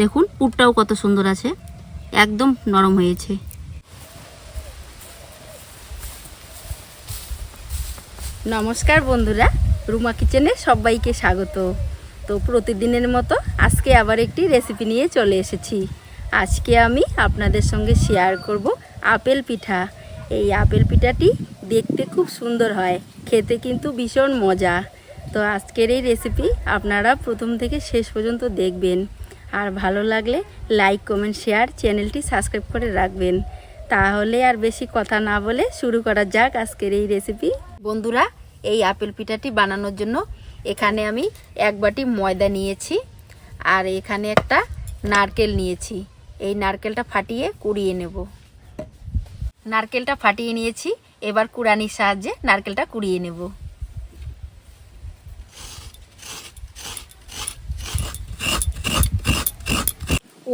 দেখুন পুরটাও কত সুন্দর আছে, একদম নরম হয়েছে। নমস্কার বন্ধুরা, রুমা কিচেনে সবাইকে স্বাগত। তো প্রতিদিনের মতো আজকে আবার একটি রেসিপি নিয়ে চলে এসেছি। আজকে আমি আপনাদের সঙ্গে শেয়ার করব আপেল পিঠা। এই আপেল পিঠাটি দেখতে খুব সুন্দর হয়, খেতে কিন্তু ভীষণ মজা। তো আজকের এই রেসিপি আপনারা প্রথম থেকে শেষ পর্যন্ত দেখবেন, আর ভালো লাগলে লাইক কমেন্ট শেয়ার চ্যানেলটি সাবস্ক্রাইব করে রাখবেন। তাহলে আর বেশি কথা না বলে শুরু করা যাক আজকের এই রেসিপি। বন্ধুরা, এই আপেল পিঠাটি বানানোর জন্য এখানে আমি 1 বাটি ময়দা নিয়েছি, আর এখানে একটা নারকেল নিয়েছি। এই নারকেলটা ফাটিয়ে কুড়িয়ে নেব। নারকেলটা ফাটিয়ে নিয়েছি, এবার কুড়ানির সাহায্যে নারকেলটা কুড়িয়ে নেব।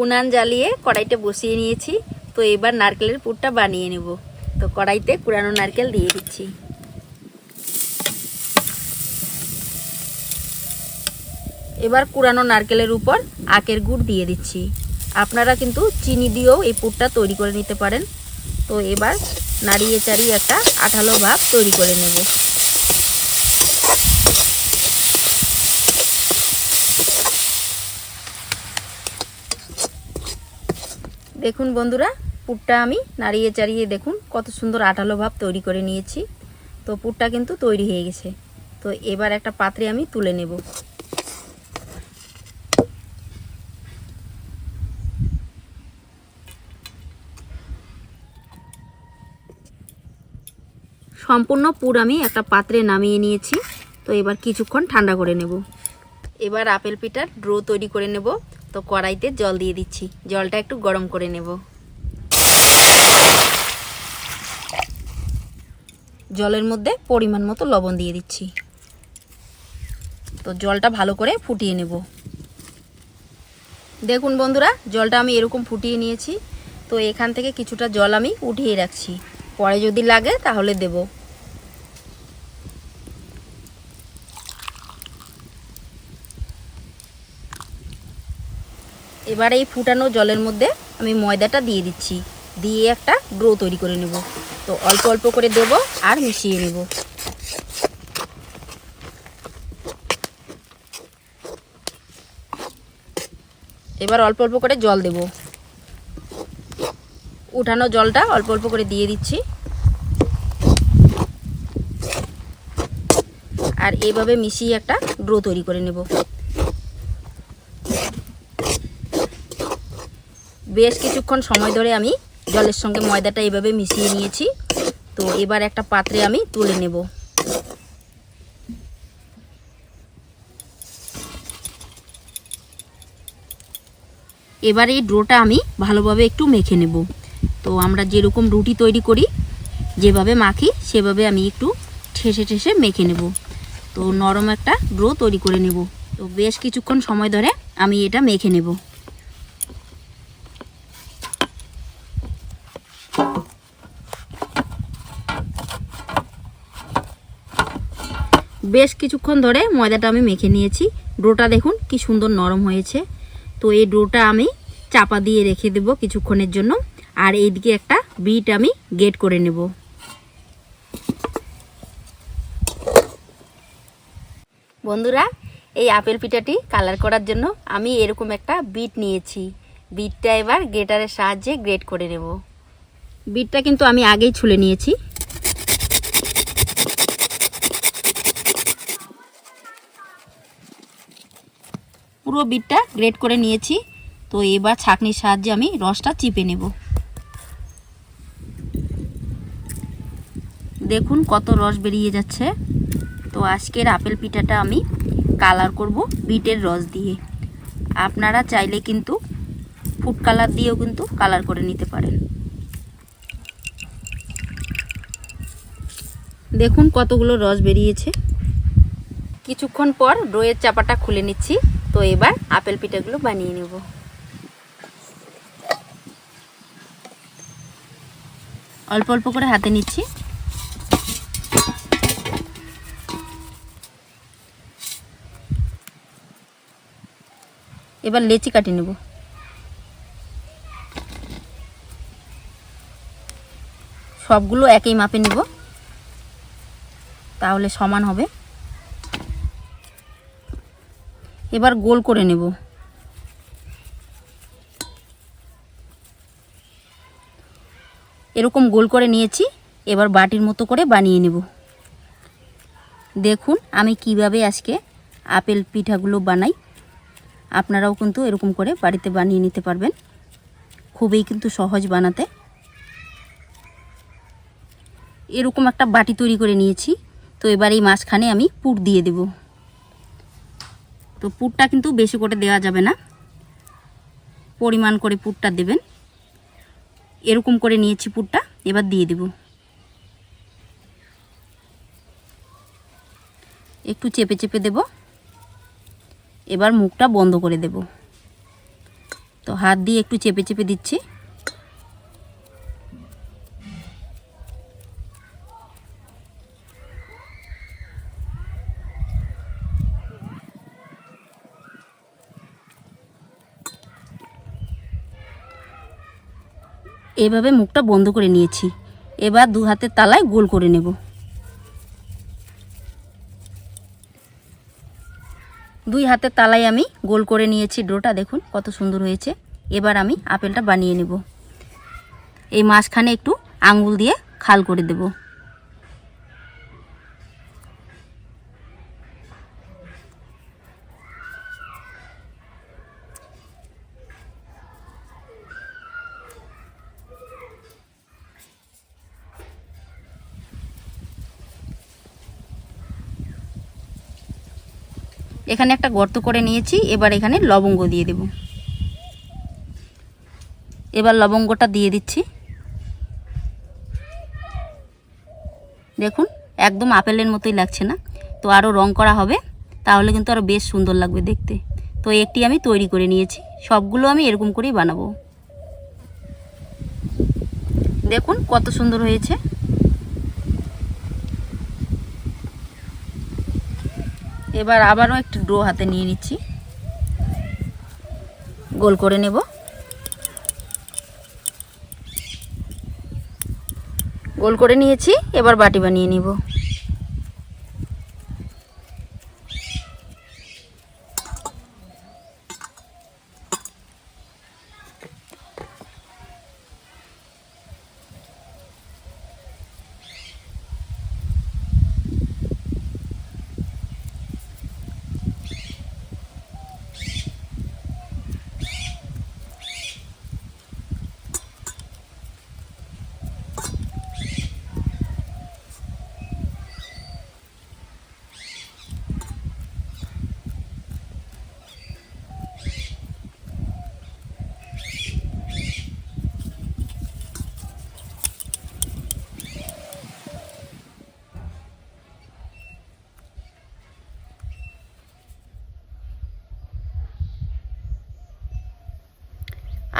উনান জ্বালিয়ে কড়াইতে বসিয়ে নিয়েছি। তো এবার নারকেলের পুরটা বানিয়ে নেব। তো কড়াইতে কুড়ানো নারকেল দিয়ে দিচ্ছি। এবার কুড়ানো নারকেলের উপর আখের গুড় দিয়ে দিচ্ছি। আপনারা কিন্তু চিনি দিয়েও এই পুরটা তৈরি করে নিতে পারেন। তো এবার নাড়িয়ে চাড়িয়ে একটা আঠালো ভাব তৈরি করে নেব। দেখুন বন্ধুরা, পুরটা আমি নাড়িয়ে চাড়িয়ে দেখুন কত সুন্দর আঠালো ভাব তৈরি করে নিয়েছি। তো পুরটা কিন্তু তৈরি হয়ে গেছে। তো এবার একটা পাত্রে আমি তুলে নেব। সম্পূর্ণ পুর আমি একটা পাত্রে নামিয়ে নিয়েছি। তো এবার কিছুক্ষণ ঠান্ডা করে নেব। এবার আপেল পিঠার ডো তৈরি করে নেব। তো কড়াইতে জল দিয়ে দিচ্ছি, জলটা একটু গরম করে নেব। জলের মধ্যে পরিমাণ মতো লবণ দিয়ে দিচ্ছি। তো জলটা ভালো করে ফুটিয়ে নেব। দেখুন বন্ধুরা, জলটা আমি এরকম ফুটিয়ে নিয়েছি। তো এখান থেকে কিছুটা জল আমি উঠিয়ে রাখছি, পরে যদি লাগে তাহলে দেব। এবার এই ফুটানো জলের মধ্যে আমি ময়দাটা দিয়ে দিচ্ছি, দিয়ে একটা ডো তৈরি করে নেব। তো অল্প অল্প করে দেব আর মিশিয়ে নেব। এবার অল্প অল্প করে জল দেব। উঠানো জলটা অল্প অল্প করে দিয়ে দিচ্ছি, আর এইভাবে মিশিয়ে একটা ডো তৈরি করে নেব। বেশ কিছুক্ষণ সময় ধরে আমি জলের সঙ্গে ময়দাটা এইভাবে মিশিয়ে নিয়েছি। তো এবার একটা পাত্রে আমি তুলে নেব। এবার এই ডোটা আমি ভালোভাবে একটু মেখে নেব। তো আমরা যেরকম রুটি তৈরি করি যেভাবে মাখি সেভাবে আমি একটু ঠেসে ঠেসে মেখে নেব। তো নরম একটা ডো তৈরি করে নেব। তো বেশ কিছুক্ষণ সময় ধরে আমি এটা মেখে নেব। বেশ কিছুক্ষণ ধরে ময়দাটা আমি মেখে নিয়েছি। ডোটা দেখুন কি সুন্দর নরম হয়েছে। তো এই ডোটা আমি চাপা দিয়ে রেখে দেব কিছুক্ষণের জন্য, আর এইদিকে একটা বিট আমি গেট করে নেব। বন্ধুরা, এই আপেল পিঠাটি কালার করার জন্য আমি এরকম একটা বিট নিয়েছি। বিটটা এবার গ্রেটারের সাহায্যে গ্রেট করে নেব। বিটটা কিন্তু আমি আগেই ছুলে নিয়েছি। পুরো বিটটা গ্রেট করে নিয়েছি। তো এবার ছাঁকনির সাহায্যে আমি রসটা চিপে নেব। দেখুন কত রস বেরিয়ে যাচ্ছে। তো আজকের আপেল পিঠাটা আমি কালার করব বিটের রস দিয়ে। আপনারা চাইলে কিন্তু ফুড কালার দিয়েও কিন্তু কালার করে নিতে পারেন। দেখুন কতগুলো রস বেরিয়েছে। কিছুক্ষণ পর ডোয়ের চাপাটা খুলে নিচ্ছি। তো এবার আপেল পিঠাগুলো বানিয়ে নেব। অল্প অল্প করে হাতে নিচ্ছি। এবার লেচি কাটি নেব। সবগুলো একই মাপে নিব, তাহলে সমান হবে। এবার গোল করে নেব। এরকম গোল করে নিয়েছি, এবার বাটির মতো করে বানিয়ে নেব। দেখুন আমি কিভাবে আজকে আপেল পিঠাগুলো বানাই। আপনারাও কিন্তু এরকম করে বাড়িতে বানিয়ে নিতে পারবেন, খুবই কিন্তু সহজ বানাতে। এরকম একটা বাটি তৈরি করে নিয়েছি। তো এবার এই মাঝখানে আমি পুর দিয়ে দেব। তো পুরটা কিন্তু বেশি করে দেওয়া যাবে না, পরিমাণ করে পুরটা দেবেন। এরকম করে নিয়েছি পুরটা, এবার দিয়ে দেব। একটু চেপে চেপে দেব। এবার মুখটা বন্ধ করে দেব। তো হাত দিয়ে একটু চেপে চেপে দিচ্ছি। এভাবে মুখটা বন্ধ করে নিয়েছি। এবার দু হাতের তালায় গোল করে নেব। দুই হাতের তালায় আমি গোল করে নিয়েছি ডোটা, দেখুন কত সুন্দর হয়েছে। এবার আমি আপেলটা বানিয়ে নেব। এই মাঝখানে একটু আঙ্গুল দিয়ে খাল করে দেব। এখানে একটা গর্ত করে নিয়েছি, এবার এখানে লবঙ্গ দিয়ে দেব। এবার লবঙ্গটা দিয়ে দিচ্ছি। দেখুন একদম আপেলের মতোই লাগছে না? তো আরও রং করা হবে, তাহলে কিন্তু আরও বেশ সুন্দর লাগবে দেখতে। তো একটি আমি তৈরি করে নিয়েছি, সবগুলো আমি এরকম করেই বানাবো। দেখুন কত সুন্দর হয়েছে। এবার আবারও একটু ডো হাতে নিয়ে নিচ্ছি, গোল করে নেব। গোল করে নিয়েছি, এবার বাটি বানিয়ে নিব।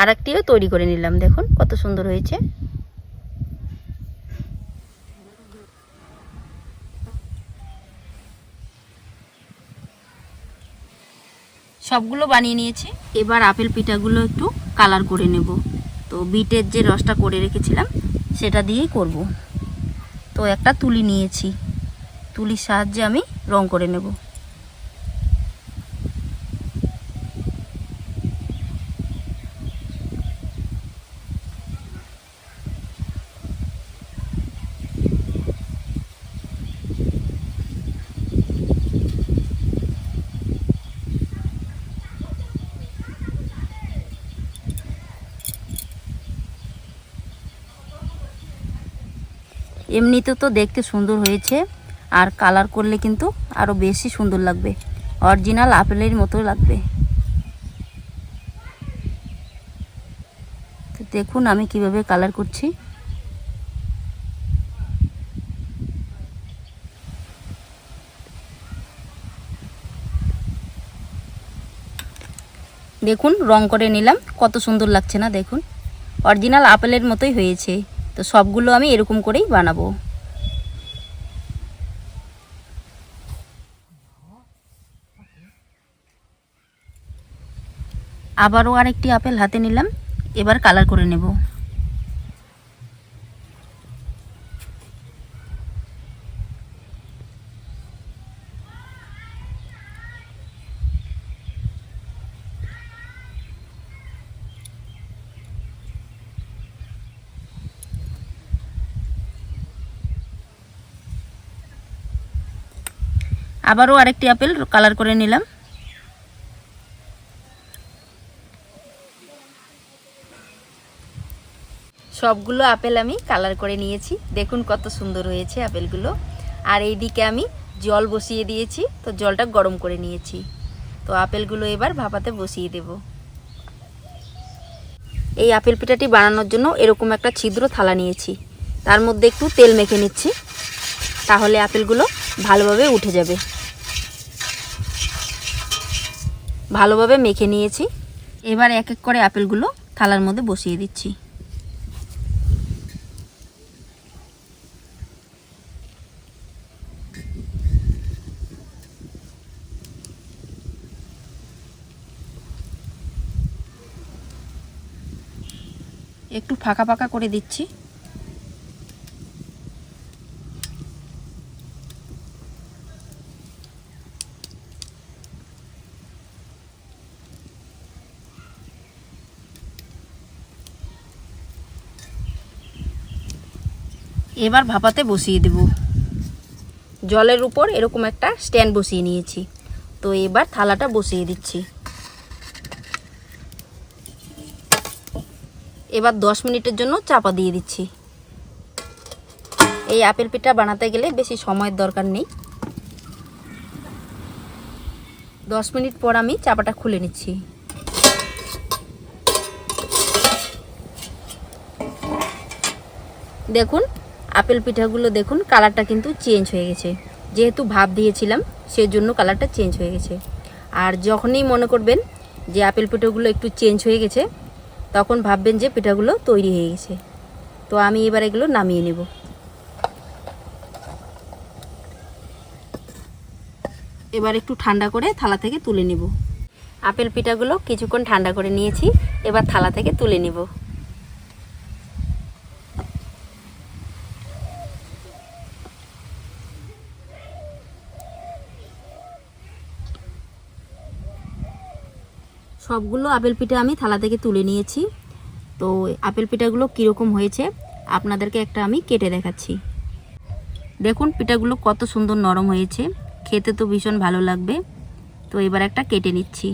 আর একটিও তৈরি করে নিলাম, দেখুন কত সুন্দর হয়েছে। সবগুলো বানিয়ে নিয়েছি। এবার আপেল পিঠাগুলো একটু কালার করে নেব। তো বিটের যে রসটা করে রেখেছিলাম সেটা দিয়েই করব। তো একটা তুলি নিয়েছি, তুলির সাহায্যে আমি রং করে নেব। এমনিতে তো দেখতে সুন্দর হয়েছে, আর কালার করলে কিন্তু আরও বেশি সুন্দর লাগবে, অরিজিনাল আপেলের মতো লাগবে। তো দেখুন আমি কিভাবে কালার করছি। দেখুন রং করে নিলাম, কত সুন্দর লাগছে না? দেখুন অরিজিনাল আপেলের মতোই হয়েছে। তো সবগুলো আমি এরকম করেই বানাবো। আবারও আরেকটি আপেল হাতে নিলাম, এবার কালার করে নেব। আবারও আরেকটি আপেল কালার করে নিলাম। সবগুলো আপেল আমি কালার করে নিয়েছি, দেখুন কত সুন্দর হয়েছে আপেলগুলো। আর এইদিকে আমি জল বসিয়ে দিয়েছি, তো জলটা গরম করে নিয়েছি। তো আপেলগুলো এবার ভাপাতে বসিয়ে দেব। এই আপেল পিঠাটি বানানোর জন্য এরকম একটা ছিদ্র থালা নিয়েছি, তার মধ্যে একটু তেল মেখে নিচ্ছি, তাহলে আপেলগুলো ভালোভাবে উঠে যাবে। ভালোভাবে মেখে নিয়েছি, এবার এক এক করে আপেলগুলো থালার মধ্যে বসিয়ে দিচ্ছি। একটু ফাঁকা ফাঁকা করে দিচ্ছি। এবার ভাপাতে বসিয়ে দেব। জলের উপর এরকম একটা স্ট্যান্ড বসিয়ে নিয়েছি, তো এবার থালাটা বসিয়ে দিচ্ছি। এবার 10 মিনিটের জন্য চাপা দিয়ে দিচ্ছি। এই আপেল পিঠা বানাতে গেলে বেশি সময়ের দরকার নেই। 10 মিনিট পর আমি চাপাটা খুলে নিচ্ছি। দেখুন আপেল পিঠাগুলো দেখুন কালারটা কিন্তু চেঞ্জ হয়ে গেছে, যেহেতু ভাপ দিয়েছিলাম সেজন্য কালারটা চেঞ্জ হয়ে গেছে। আর যখনই মনে করবেন যে আপেল পিঠাগুলো একটু চেঞ্জ হয়ে গেছে, তখন ভাববেন যে পিঠাগুলো তৈরি হয়ে গেছে। তো আমি এবার এগুলো নামিয়ে নেব। এবার একটু ঠান্ডা করে থালা থেকে তুলে নেব। আপেল পিঠাগুলো কিছুক্ষণ ঠান্ডা করে নিয়েছি, এবার থালা থেকে তুলে নেব। সবগুলো আপেল পিঠা আমি থালা থেকে তুলে নিয়েছি। তো আপেল পিঠাগুলো কীরকম হয়েছে আপনাদেরকে একটা আমি কেটে দেখাচ্ছি। দেখুন পিঠাগুলো কত সুন্দর নরম হয়েছে, খেতে তো ভীষণ ভালো লাগবে। তো এবার একটা কেটে নিচ্ছি।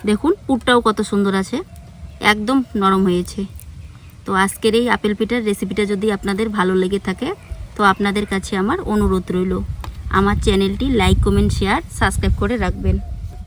দেখুন পুরটাও কত সুন্দর আছে, একদম নরম হয়েছে। তো আজকের এই আপেল পিঠার রেসিপিটা যদি আপনাদের ভালো লেগে থাকে, তো আপনাদের কাছে আমার অনুরোধ রইল আমার চ্যানেলটি লাইক, কমেন্ট, শেয়ার, সাবস্ক্রাইব করে রাখবেন।